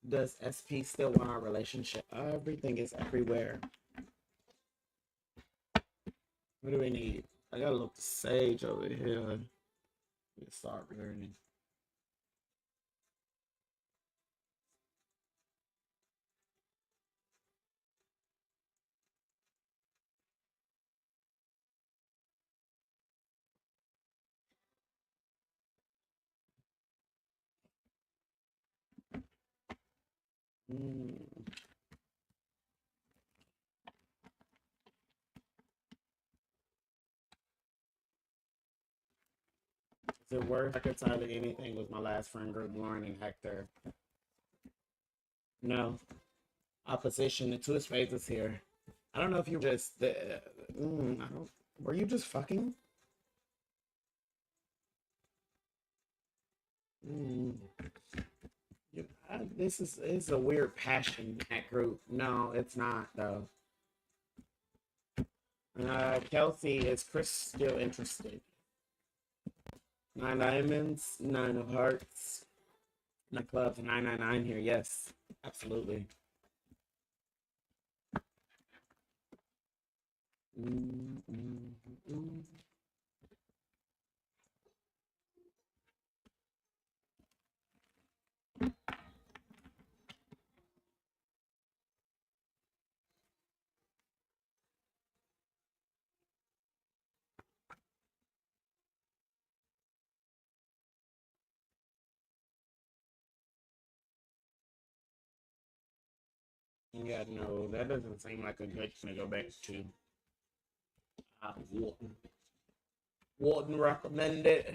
Does SP still want our relationship? Everything is everywhere. What do we need? I gotta look the sage over here. Let's start learning. Is it worth reconciling anything with my last friend group, Lauren and Hector? No. Opposition. The two of spades is here. I don't know if you just. I don't. Were you just fucking? This is a weird passion in that group. No, it's not though. Kelsey, is Chris still interested? 9 diamonds, 9 of hearts, Nightclubs 999 here. Yes, absolutely. Mm, mm, mm. Yeah, no, that doesn't seem like a good thing to go back to. Wouldn't, wouldn't recommend it.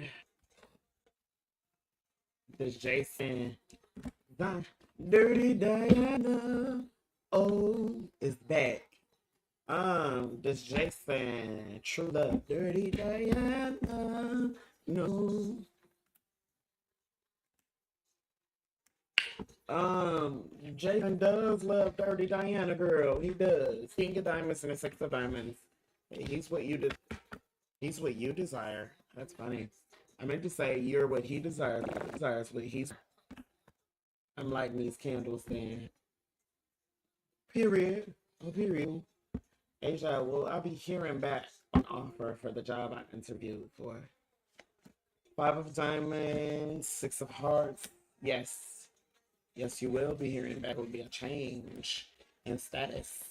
This Jason, Dirty Diana, oh, is back. This Jason, True Love, Dirty Diana, no. Jason does love Dirty Diana, girl. He does. King of Diamonds and a Six of Diamonds. He's what you he's what you desire. That's funny. I meant to say you're what he desires. He desires what he's. I'm lighting these candles then. Period. Oh, period. Asia, well, I'll be hearing back an offer for the job I interviewed for. Five of Diamonds, Six of Hearts. Yes. Yes, you will be hearing back. It will be a change in status.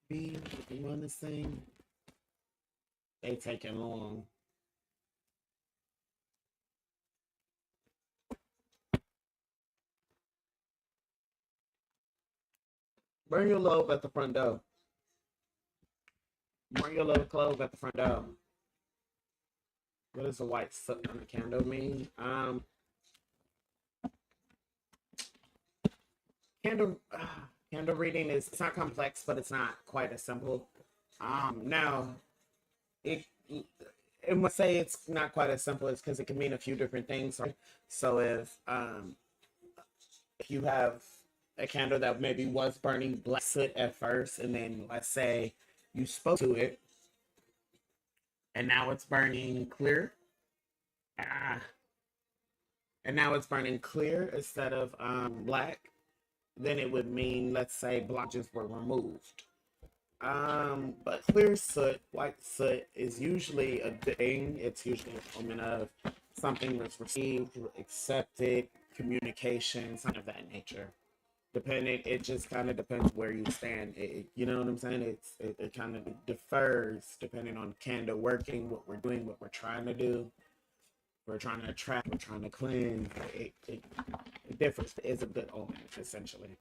B, you want to sing? They taking long. Bring your lobe at the front door. Bring your little clove at the front door. What does the white soot on the candle mean? Candle candle reading is, it's not complex, but it's not quite as simple. Now it it must say it's not quite as simple as because it can mean a few different things. Right? So if you have a candle that maybe was burning black soot at first, and then let's say you spoke to it, and now it's burning clear. Ah, and now it's burning clear instead of black, then it would mean, let's say, blotches were removed. But clear soot, white soot is usually a good thing. It's usually a moment of something was received, accepted, communication, something of that nature. Depending, it just kind of depends where you stand. You know what I'm saying? It kind of differs depending on candle working, what we're doing, what we're trying to do. We're trying to attract, we're trying to cleanse. It differs. It's a good omen, essentially.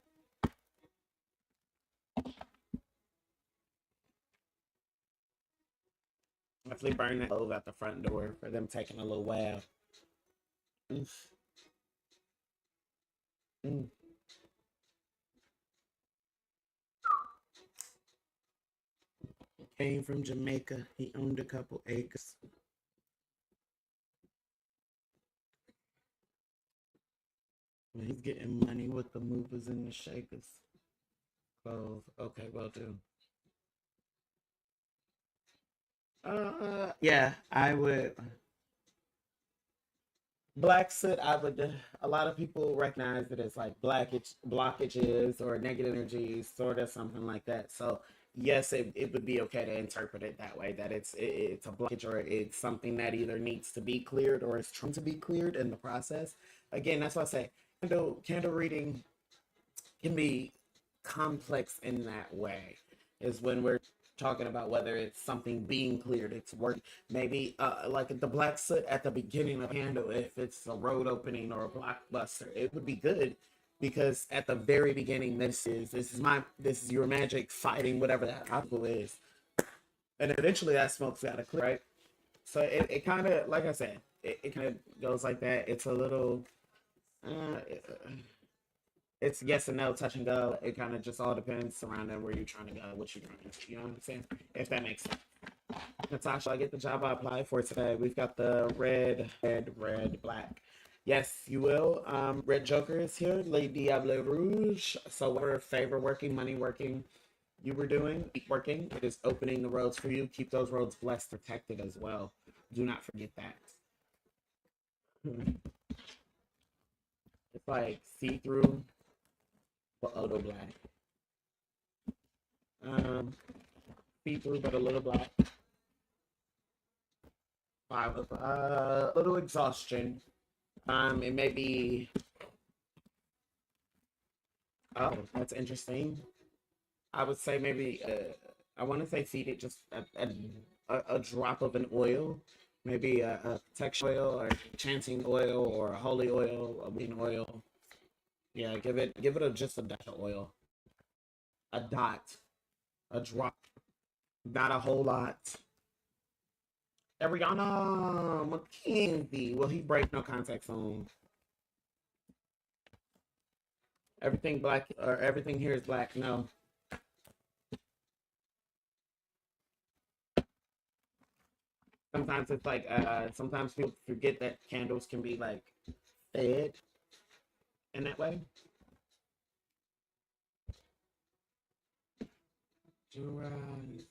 Definitely burn that stove at the front door for them taking a little while. Mm, mm. Came from Jamaica. He owned a couple acres. Well, he's getting money with the movers and the shakers. Clothes. Okay, well do. Yeah, I would. Black soot, I would. A lot of people recognize it as like blockages or negative energies, sort of something like that. So yes, it would be okay to interpret it that way. That it's a blockage or it's something that either needs to be cleared or is trying to be cleared in the process. Again, that's why I say candle reading can be complex in that way. Is when we're talking about whether it's something being cleared, it's work. Maybe like the black soot at the beginning of a handle, if it's a road opening or a blockbuster, it would be good because at the very beginning, this is your magic fighting whatever that obstacle is, and eventually that smoke's got to clear, right? So it kind of, like I said, it kind of goes like that. It's a little. Uh, it's yes and no, touch and go. It kind of just all depends surrounding where you're trying to go, what you're trying to, you know what I'm saying? If that makes sense. Natasha, I get the job I applied for today. We've got the red, black. Yes, you will. Red Joker is here. Le Diable Rouge. So whatever favor working, money working you were doing, keep working. It is opening the roads for you. Keep those roads blessed, protected as well. Do not forget that. It's like see-through, but a little black. See-through, but a little black. A little exhaustion. It may be. Oh, that's interesting. I would say maybe. I want to say seated, just a drop of an oil, maybe a protection oil or chanting oil or a holy oil, a bean oil. Yeah, give it just a dash of oil, a dot, a drop, not a whole lot. Ariana McKenzie. Will he break no contact zone? Everything black or everything here is black. No. Sometimes it's like sometimes people forget that candles can be like fed in that way. Right.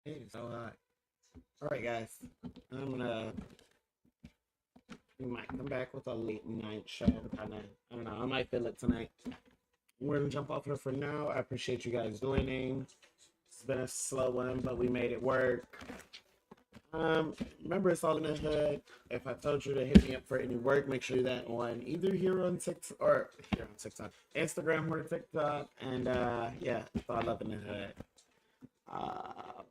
It is so hot. All right, guys. I'm gonna. We might come back with a late night show. Kind of. I don't know. I might feel it tonight. We're gonna jump off here for now. I appreciate you guys joining. It's been a slow one, but we made it work. Remember, it's all in the hood. If I told you to hit me up for any work, make sure that on either here on TikTok or here on TikTok, Instagram or TikTok, and yeah, it's all up in the hood. Uh,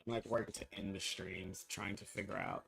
I'm like working to end the streams, trying to figure out